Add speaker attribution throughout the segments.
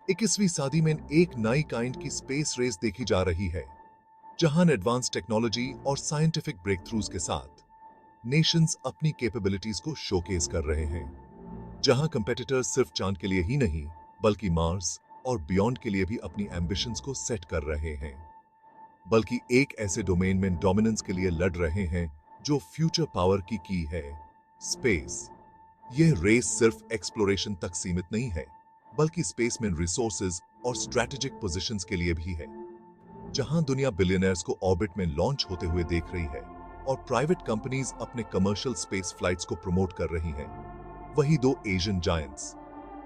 Speaker 1: 21वीं सदी में एक नई काइंड की स्पेस रेस देखी जा रही है, जहां एडवांस टेक्नोलॉजी और साइंटिफिक ब्रेक थ्रूज के साथ नेशंस अपनी कैपेबिलिटीज को शोकेस कर रहे हैं। जहां कंपेटिटर्स सिर्फ चांद के लिए ही नहीं, बल्कि मार्स और बियॉन्ड के लिए भी अपनी एम्बिशंस को सेट कर रहे हैं। बल्कि एक ऐसे डोमेन में डोमिनेंस के लिए लड़ रहे हैं जो फ्यूचर पावर की है, स्पेस। यह रेस सिर्फ एक्सप्लोरेशन तक सीमित नहीं है, बल्कि स्पेस में रिसोर्सेज और स्ट्रैटेजिक पोजीशंस के लिए भी है। जहां दुनिया बिलियनर्स को ऑर्बिट में लॉन्च होते हुए देख रही है और प्राइवेट कंपनीज अपने कमर्शियल स्पेस फ्लाइट्स को प्रमोट कर रही हैं, वही दो एशियन जायंट्स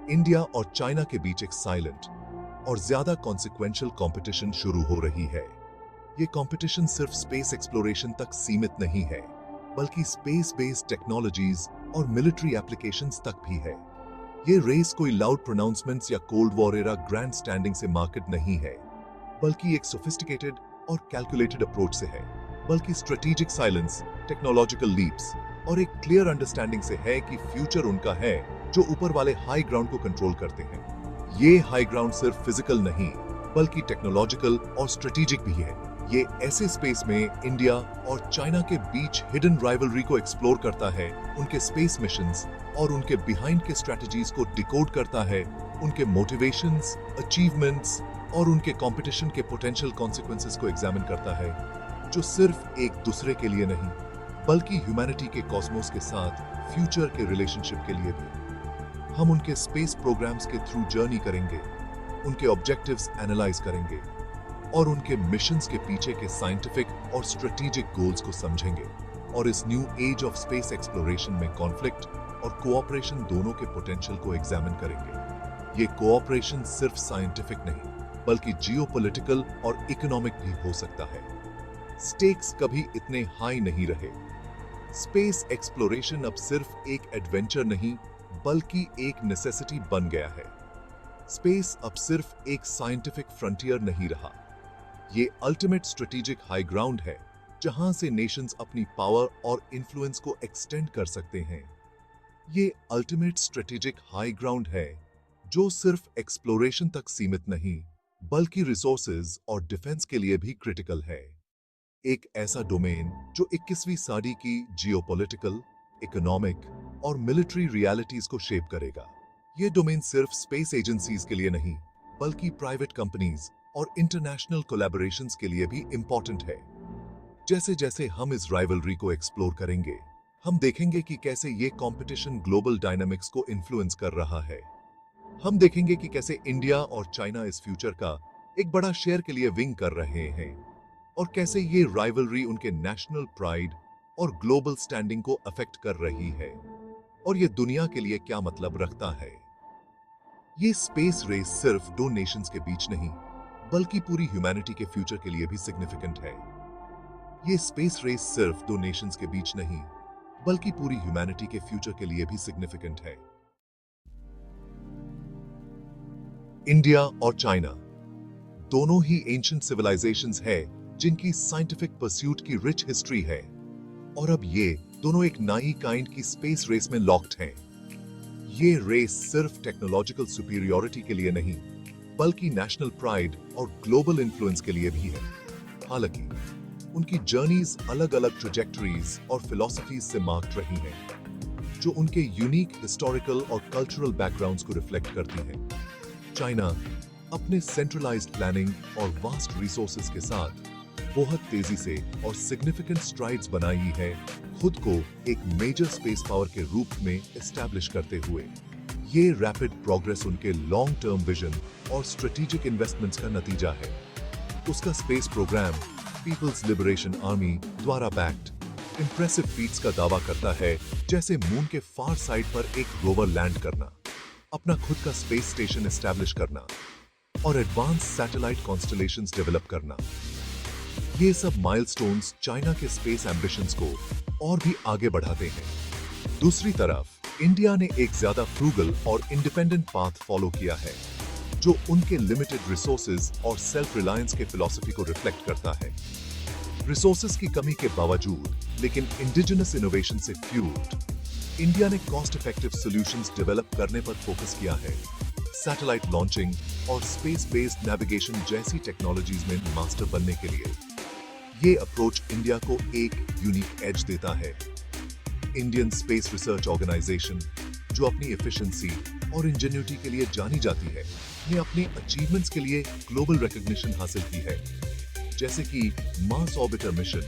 Speaker 1: इंडिया और चाइना के बीच एक साइलेंट और ज्यादा कॉन्सिक्वेंशियल कंपटीशन शुरू हो रही है। ये कंपटीशन सिर्फ स्पेस एक्सप्लोरेशन तक सीमित नहीं है, बल्कि स्पेस बेस्ड टेक्नोलॉजीज और मिलिट्री एप्लीकेशंस तक भी है। ये रेस कोई लाउड प्रोनाउंसमेंट्स या cold war era grand standing से मार्केट नहीं है, बल्कि एक सोफिस्टिकेटेड और कैलकुलेटेड अप्रोच से है। बल्कि स्ट्रेटेजिक साइलेंस, टेक्नोलॉजिकल लीप्स और एक क्लियर अंडरस्टैंडिंग से है कि फ्यूचर उनका है जो ऊपर वाले हाई ग्राउंड को कंट्रोल करते हैं। ये हाई ग्राउंड सिर्फ फिजिकल नहीं, बल्कि टेक्नोलॉजिकल और स्ट्रेटेजिक भी है। ये ऐसे स्पेस में इंडिया और चाइना के बीच हिडन राइवलरी को एक्सप्लोर करता है, उनके स्पेस मिशंस और उनके बिहाइंड के स्ट्रेटजीज को डिकोड करता है, उनके मोटिवेशंस, अचीवमेंट्स और उनके कंपटीशन के पोटेंशियल कॉन्सिक्वेंसेस को एग्जामिन करता है, जो सिर्फ एक दूसरे के लिए नहीं, बल्कि ह्यूमैनिटी के कॉस्मोस के साथ फ्यूचर के रिलेशनशिप के लिए भी। हम उनके स्पेस प्रोग्राम्स के थ्रू जर्नी करेंगे, उनके ऑब्जेक्टिव्स एनालाइज करेंगे और उनके मिशंस के पीछे के साइंटिफिक और स्ट्रेटेजिक गोल्स को समझेंगे, और इस new age of space exploration में कॉन्फ्लिक्ट और कोऑपरेशन दोनों के पोटेंशियल को एग्जामिन करेंगे। ये कोऑपरेशन सिर्फ साइंटिफिक नहीं, बल्कि जियोपॉलिटिकल और इकोनॉमिक भी हो सकता है। स्टेक्स कभी इतने हाई नहीं रहे। स्पेस एक्सप्लोरेशन अब सिर्फ एक एडवेंचर नहीं, बल्कि एक नेसेसिटी बन गया है। स्पेस अब सिर्फ एक साइंटिफिक फ्रंटियर नहीं रहा, ये अल्टीमेट स्ट्रेटेजिक हाई ग्राउंड है, जहां से नेशंस अपनी पावर और इन्फ्लुएंस को एक्सटेंड कर सकते हैं। ये अल्टीमेट स्ट्रेटेजिक हाई ग्राउंड है जो सिर्फ एक्सप्लोरेशन तक सीमित नहीं, बल्कि रिसोर्सेज और डिफेंस के लिए भी क्रिटिकल है। एक ऐसा डोमेन जो 21वीं सदी की जियोपॉलिटिकल, इकोनॉमिक और मिलिट्री रियलिटीज को शेप करेगा। ये डोमेन सिर्फ स्पेस एजेंसीज के लिए नहीं, बल्कि प्राइवेट कंपनीज और इंटरनेशनल कोलैबोरेशंस के लिए भी इंपॉर्टेंट है। जैसे जैसे हम इस राइवलरी को एक्सप्लोर करेंगे, हम देखेंगे कि कैसे ये कंपटीशन ग्लोबल डायनामिक्स को इन्फ्लुएंस कर रहा है। हम देखेंगे कि कैसे इंडिया और चाइना इस फ्यूचर का एक बड़ा शेयर के लिए विंग कर रहे हैं, और कैसे ये राइवलरी उनके नेशनल प्राइड और ग्लोबल स्टैंडिंग को अफेक्ट कर रही है, और ये दुनिया के लिए क्या मतलब रखता है। ये स्पेस रेस सिर्फ दो नेशंस के बीच नहीं, बल्कि पूरी ह्यूमैनिटी के फ्यूचर के लिए भी सिग्निफिकेंट है। ये स्पेस रेस सिर्फ दो नेशंस के बीच नहीं, बल्कि पूरी ह्यूमैनिटी के फ्यूचर के लिए भी सिग्निफिकेंट है। इंडिया और चाइना दोनों ही एंशिएंट सिविलाइजेशंस है जिनकी साइंटिफिक परस्यूट की रिच हिस्ट्री है, और अब ये दोनों एक नई काइंड की स्पेस रेस में लॉक्ड हैं। ये रेस सिर्फ टेक्नोलॉजिकल सुपीरियरिटी के लिए नहीं, बल्कि नेशनल प्राइड और ग्लोबल इन्फ्लुएंस के लिए भी है। हालांकि उनकी जर्नीज अलग अलग ट्रैजेक्टरीज और फिलॉसफीज से मार्क्ड रही हैं, जो उनके यूनिक हिस्टोरिकल और कल्चरल बैकग्राउंड्स को रिफ्लेक्ट करती हैं। चाइना अपने सेंट्रलाइज्ड प्लानिंग और वास्ट रिसोर्सेज के साथ बहुत तेजी से और सिग्निफिकेंट स्ट्राइड्स बनाई है, खुद को एक मेजर स्पेस पावर के रूप में एस्टैब्लिश करते हुए। ये रैपिड प्रोग्रेस उनके लॉन्ग टर्म विजन और स्ट्रेटेजिक इन्वेस्टमेंट्स का नतीजा है। उसका space programme people's liberation army द्वारा बैक्ड इंप्रेसिव फीट्स का दावा करता है, जैसे मून के फार साइड पर एक रोवर लैंड करना, अपना खुद का स्पेस स्टेशन एस्टैब्लिश करना और एडवांस सैटेलाइट कॉन्स्टलेशंस डेवलप करना। ये सब माइलस्टोन्स चाइना के स्पेस एम्बिशंस को और भी आगे बढ़ाते हैं। दूसरी तरफ इंडिया ने एक ज्यादा फ्रूगल और इंडिपेंडेंट पाथ फॉलो किया है, जो उनके लिमिटेड रिसोर्सेज और सेल्फ रिलायंस के फिलॉसफी को रिफ्लेक्ट करता है। रिसोर्सेज की कमी के बावजूद, लेकिन इंडिजिनस इनोवेशन से फ्यूल्ड, इंडिया ने कॉस्ट इफेक्टिव सॉल्यूशंस डेवलप करने पर फोकस किया है। सैटेलाइट लॉन्चिंग और स्पेस बेस्ड नेविगेशन जैसी टेक्नोलॉजीज में मास्टर बनने के लिए। ये अप्रोच इंडिया को एक यूनिक एज देता है। इंडियन स्पेस रिसर्च ऑर्गेनाइजेशन, जो अपनी एफिशिएंसी और इंजेन्युइटी के लिए जानी जाती है, ने अपनी अचीवमेंट्स के लिए ग्लोबल रिकॉग्निशन हासिल की है, जैसे कि मार्स ऑर्बिटर मिशन,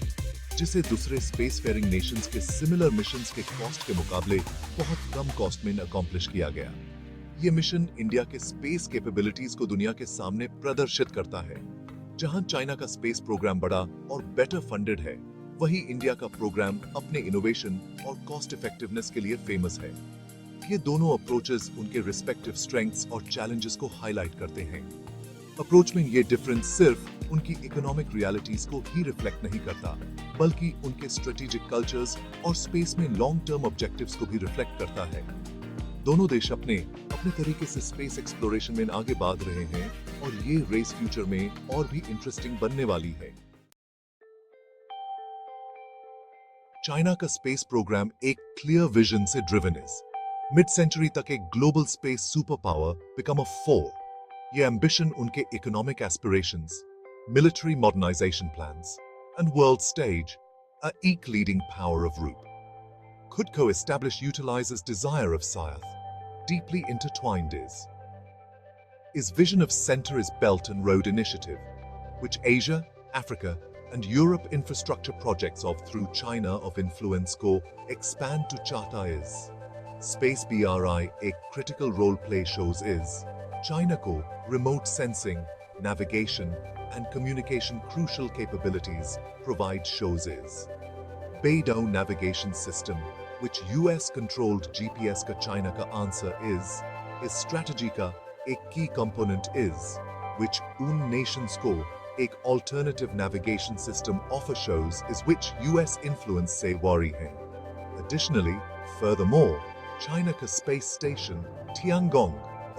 Speaker 1: जिसे दूसरे स्पेस फेयरिंग नेशंस के सिमिलर मिशंस के कॉस्ट के मुकाबले बहुत कम कॉस्ट में अकॉम्प्लिश किया गया। ये मिशन इंडिया के स्पेस कैपेबिलिटीज को दुनिया के सामने प्रदर्शित करता है। जहां चाइना का स्पेस प्रोग्राम बड़ा और बेटर फंडेड है, वहीं इंडिया का प्रोग्राम अपने इनोवेशन और कॉस्ट इफेक्टिवनेस के लिए फेमस है। ये दोनों अप्रोचेस उनके रिस्पेक्टिव स्ट्रेंथ्स और चैलेंजेस को हाईलाइट करते हैं। अप्रोच में ये डिफरेंस सिर्फ उनकी इकोनॉमिक रियलिटीज को ही रिफ्लेक्ट नहीं करता, बल्कि उनके स्ट्रेटेजिक कल्चर्स और स्पेस में लॉन्ग टर्म ऑब्जेक्टिव्स को भी रिफ्लेक्ट करता है। दोनों देश अपने तरीके से स्पेस एक्सप्लोरेशन में आगे बढ़ रहे हैं और ये रेस फ्यूचर में और भी इंटरेस्टिंग बनने वाली है। चाइना का स्पेस प्रोग्राम एक क्लियर विजन से ड्रिवन इज मिड सेंचुरी तक एक global space super power become a for. ये एम्बिशन उनके economic aspirations, military modernisation plans and world stage a ईक लीडिंग पावर ऑफ रूप could co-establish utilizes desire of Scythe, deeply intertwined is vision of Center is Belt and Road Initiative, which Asia, Africa, and Europe infrastructure projects of through China of influence को expand to Chata is. Space BRI एक critical role play shows is. China को remote sensing, navigation, and communication crucial capabilities provide shows is. Beidou navigation system, which US-controlled GPS का China का answer is strategy का एक key component is, which उन nations को एक alternative navigation system offer shows is which US influence से worry है. Additionally, furthermore, China का space station Tiangong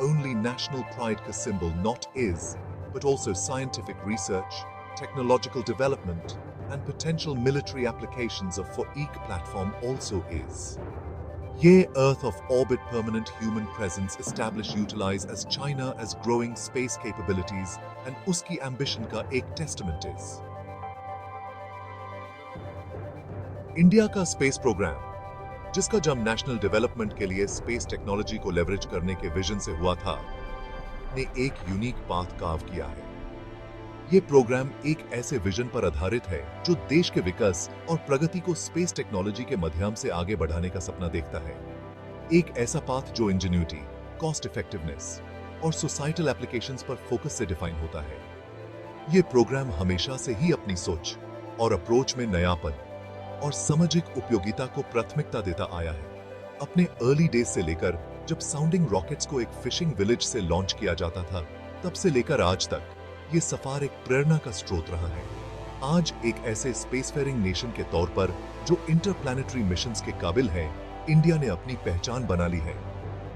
Speaker 1: only national pride का symbol not is, but also scientific research, technological development, and potential military applications of for EEC platform also is. Ye Earth of orbit permanent human presence establish utilize as China as growing space capabilities and uski ambition ka ek testament is. India का space programme, जिसका जन्म national development के लिए space technology को leverage करने के vision से हुआ था, ने एक यूनिक पाथ कार्व किया है। ये प्रोग्राम एक ऐसे विजन पर आधारित है जो देश के विकास और प्रगति को स्पेस टेक्नोलॉजी के माध्यम से आगे बढ़ाने का सपना देखता है। एक ऐसा पाथ जो इंजेन्युइटी, कॉस्ट इफेक्टिवनेस और सोसाइटल एप्लीकेशंस पर फोकस से डिफाइन होता है। ये प्रोग्राम हमेशा से ही अपनी सोच और अप्रोच में नयापन और सामाजिक उपयोगिता को प्राथमिकता देता आया है। अपने अर्ली डेज से लेकर जब साउंडिंग रॉकेट्स को एक फिशिंग विलेज से लॉन्च किया जाता था, तब से लेकर आज तक ये सफर एक प्रेरणा का स्रोत रहा है। आज एक ऐसे स्पेस फेयरिंग नेशन के तौर पर जो इंटरप्लैनेटरी मिशंस के काबिल है, इंडिया ने अपनी पहचान बना ली है।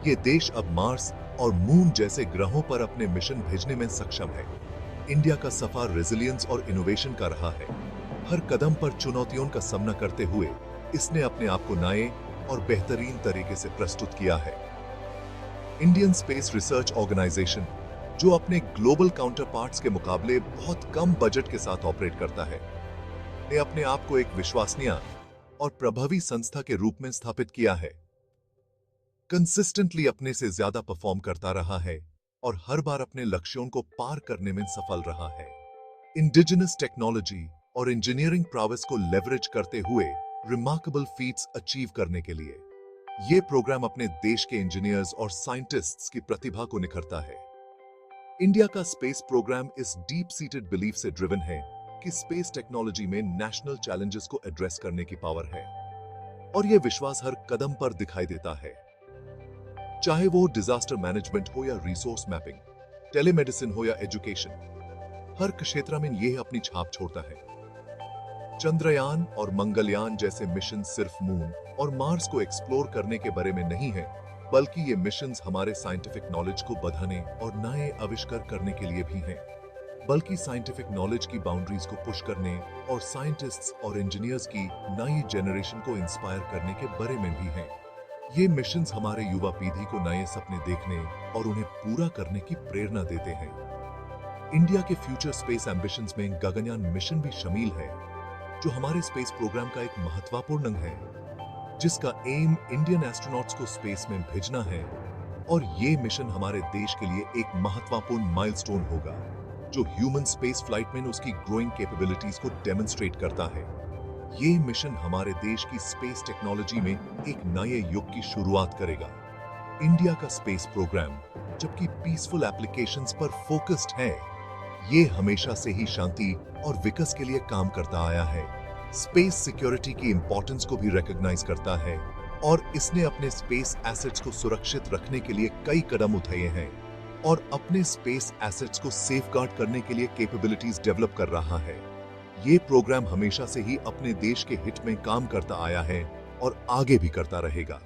Speaker 1: ये देश अब मार्स और मून जैसे ग्रहों पर अपने मिशन भेजने में सक्षम है। इंडिया का सफर रेजिलियंस और इनोवेशन का रहा है। हर कदम पर चुनौतियों का सामना करते हुए इसने अपने आप को नए और बेहतरीन तरीके से प्रस्तुत किया है। इंडियन स्पेस रिसर्च ऑर्गेनाइजेशन, जो अपने ग्लोबल काउंटरपार्ट्स के मुकाबले बहुत कम बजट के साथ ऑपरेट करता है, ने अपने आप को एक विश्वसनीय और प्रभावी संस्था के रूप में स्थापित किया है। कंसिस्टेंटली अपने से ज्यादा परफॉर्म करता रहा है और हर बार अपने लक्ष्यों को पार करने में सफल रहा है। इंडिजिनस टेक्नोलॉजी और इंजीनियरिंग प्रावस को लेवरेज करते हुए रिमार्केबल फीट्स अचीव करने के लिए यह प्रोग्राम अपने देश के इंजीनियर्स और साइंटिस्ट्स की प्रतिभा को निखरता है। इंडिया का स्पेस प्रोग्राम इस डीप सीटेड बिलीफ से ड्रिवन है कि स्पेस टेक्नोलॉजी में नेशनल चैलेंजेस को एड्रेस करने की पावर है, और यह विश्वास हर कदम पर दिखाई देता है। चाहे वो डिजास्टर मैनेजमेंट हो या रिसोर्स मैपिंग, टेलीमेडिसिन हो या एजुकेशन, हर क्षेत्र में यह अपनी छाप छोड़ता है। चंद्रयान और मंगलयान जैसे मिशन सिर्फ मून और मार्स को एक्सप्लोर करने के बारे में नहीं है, बल्कि ये मिशंस हमारे साइंटिफिक नॉलेज को बढ़ाने और नए आविष्कार करने के लिए भी हैं, बल्कि साइंटिफिक नॉलेज की बाउंड्रीज को पुश करने और साइंटिस्ट्स और इंजीनियर्स की नई जनरेशन को इंस्पायर करने के बारे में भी हैं। ये मिशंस हमारे युवा पीढ़ी को नए सपने देखने और उन्हें पूरा करने की प्रेरणा देते हैं। इंडिया के फ्यूचर स्पेस एम्बिशंस में गगनयान मिशन भी शामिल है, जो हमारे स्पेस प्रोग्राम का एक महत्वपूर्ण अंग है, जिसका एम इंडियन एस्ट्रोनॉट्स को स्पेस में भेजना है। और ये मिशन हमारे देश के लिए एक महत्वपूर्ण माइलस्टोन होगा, जो ह्यूमन स्पेस फ्लाइट में उसकी ग्रोइंग कैपेबिलिटीज को डेमोन्स्ट्रेट करता है। ये मिशन हमारे देश की स्पेस टेक्नोलॉजी में एक नए युग की शुरुआत करेगा। इंडिया का स्पेस प्रोग्राम, जबकि पीसफुल एप्लीकेशंस पर फोकस्ड है, ये हमेशा से ही शांति और विकास के लिए काम करता आया है। स्पेस सिक्योरिटी की इंपॉर्टेंस को भी रिकॉग्नाइज करता है और इसने अपने स्पेस एसेट्स को सुरक्षित रखने के लिए कई कदम उठाए हैं और अपने स्पेस एसेट्स को सेफगार्ड करने के लिए कैपेबिलिटीज डेवलप कर रहा है। ये प्रोग्राम हमेशा से ही अपने देश के हित में काम करता आया है और आगे भी करता रहेगा।